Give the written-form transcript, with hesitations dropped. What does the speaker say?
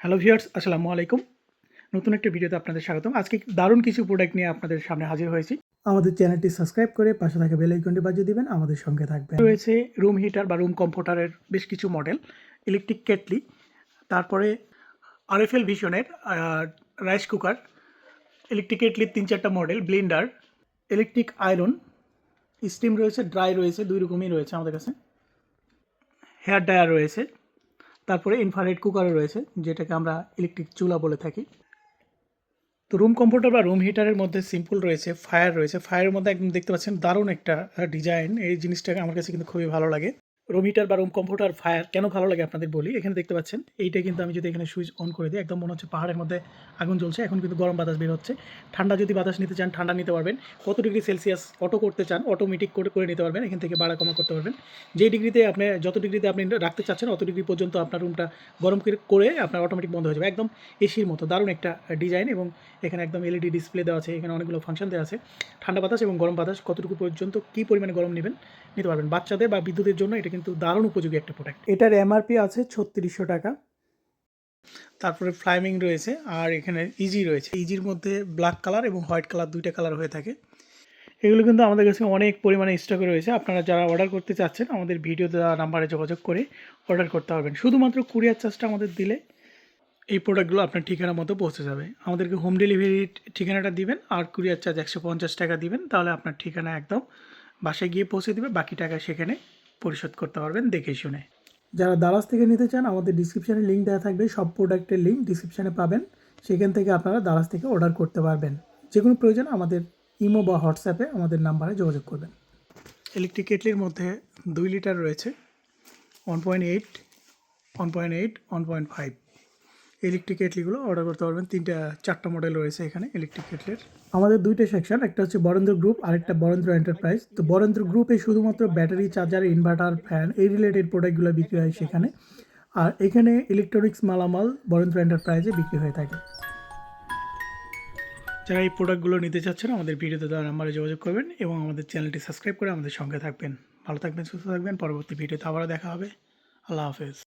Hello viewers, আসসালামু আলাইকুম। নতুন একটা ভিডিওতে আপনাদের স্বাগতম। আজকে দারুণ কিছু প্রোডাক্ট নিয়ে আপনাদের সামনে হাজির হয়েছি। আমাদের চ্যানেলটি সাবস্ক্রাইব করে পাশে থাকা বেল আইকনটি বাজিয়ে দিবেন, আমাদের সঙ্গে থাকবেন। রয়েছে রুম হিটার বা রুম কমফোর্টারের বেশ কিছু মডেল, ইলেকট্রিক কেটলি, তারপরে আরএফএল ভিশনের রাইস কুকার, ইলেকট্রিক কেটলির ৩-৪টা model, blender, electric iron, steam রয়েছে, ড্রাই রয়েছে, ২ রকমই রয়েছে আমাদের কাছে। হেয়ার ড্রায়ার রয়েছে, তারপরে ইনফ্রারেড কুকারও রয়েছে, যেটাকে আমরা ইলেকট্রিক চুলা বলে থাকি। তো রুম কমফোর্টার বা রুম হিটারের মধ্যে সিম্পল রয়েছে, ফায়ার রয়েছে। ফায়ারের মধ্যে একদম দেখতে পাচ্ছেন দারুণ একটা ডিজাইন। এই জিনিসটা আমার কাছে কিন্তু খুবই ভালো লাগে। রুম হিটার বা রুম কমফোর্টার ফায়ার কেন ভালো লাগে আপনাদের বলি। এখানে দেখতে পাচ্ছেন এইটা কিন্তু আমি যদি এখানে সুইচ অন করে দিই, একদম মনে হচ্ছে পাহাড়ের মধ্যে আগুন জ্বলছে। এখন কিন্তু গরম বাতাস বের হচ্ছে। ঠান্ডা যদি বাতাস নিতে চান ঠান্ডা নিতে পারবেন। কত ডিগ্রি সেলসিয়াস অটো করতে চান অটোমেটিক করে নিতে পারবেন। এখান থেকে বাড়া কমা করতে পারবেন। যেই ডিগ্রিতে আপনি যত ডিগ্রিতে আপনি রাখতে চাচ্ছেন অত ডিগ্রি পর্যন্ত আপনার রুমটা গরম করে আপনার অটোমেটিক বন্ধ হয়ে যাবে। একদম এসির মতো দারুণ একটা ডিজাইন, এবং এখানে একদম এলইডি ডিসপ্লে দেওয়া আছে। এখানে অনেকগুলো ফাংশন দেওয়া আছে। ঠান্ডা বাতাস এবং গরম বাতাস কতটুকু পর্যন্ত কী পরিমাণে গরম নিতে পারবেন। বাচ্চাদের বা বিদ্যুতের জন্য এটা কিন্তু দারুণ উপযোগী একটা প্রোডাক্ট। এটার এমআরপি আছে ৩৬০০ টাকা। তারপরে ফ্লাইমিং রয়েছে, আর এখানে ইজি রয়েছে। ইজির মধ্যে ব্ল্যাক কালার এবং হোয়াইট কালার, দুইটা কালার হয়ে থাকে। এগুলো কিন্তু আমাদের কাছে অনেক পরিমাণে স্টকে রয়েছে। আপনারা যারা অর্ডার করতে চাচ্ছেন আমাদের ভিডিও দেওয়া নাম্বারে যোগাযোগ করে অর্ডার করতে পারবেন। শুধুমাত্র কুরিয়ার চার্জটা আমাদের দিলে এই প্রোডাক্টগুলো আপনার ঠিকানা মতো পৌঁছে যাবে। আমাদেরকে হোম ডেলিভারি ঠিকানাটা দিবেন, আর কুরিয়ার চার্জ ১৫০ টাকা দিবেন। তাহলে আপনার ঠিকানা একদম বাসায় গিয়ে পৌঁছে দেবে। বাকি টাকা সেখানে পরিশোধ করতে পারবেন দেখে শুনে। যারা দারাজ থেকে নিতে চান আমাদের ডিসক্রিপশানে লিঙ্ক দেওয়া থাকবে, সব প্রোডাক্টের লিঙ্ক ডিসক্রিপশানে পাবেন। সেখান থেকে আপনারা দারাজ থেকে অর্ডার করতে পারবেন। যে কোনো প্রয়োজন আমাদের ইমো বা হোয়াটসঅ্যাপে আমাদের নাম্বারে যোগাযোগ করবেন। ইলেকট্রিক কেটলির মধ্যে 2 লিটার রয়েছে, 1.8, 1.8, 1.5 ইলেকট্রিক কেটলিগুলো অর্ডার করতে পারবেন। 4টা মডেল রয়েছে এখানে ইলেকট্রিক কেটলির। আমাদের দুইটা সেকশন, একটা হচ্ছে বরেন্দ্র গ্রুপ আর একটা বরেন্দ্র এন্টারপ্রাইজ। তো বরেন্দ্র গ্রুপে শুধুমাত্র ব্যাটারি, চার্জার, ইনভার্টার, ফ্যান এই রিলেটেড প্রোডাক্টগুলো বিক্রি হয় সেখানে। আর এখানে ইলেকট্রনিক্স মালামাল বরেন্দ্র এন্টারপ্রাইজে বিক্রি হয়ে থাকে। যারা এই প্রোডাক্টগুলো নিতে চাচ্ছেন আমাদের ভিডিওতে দেওয়া নাম্বারে যোগাযোগ করবেন এবং আমাদের চ্যানেলটি সাবস্ক্রাইব করে আমাদের সঙ্গে থাকবেন। ভালো থাকবেন, সুস্থ থাকবেন। পরবর্তী ভিডিওতে আবারও দেখা হবে। আল্লাহ হাফেজ।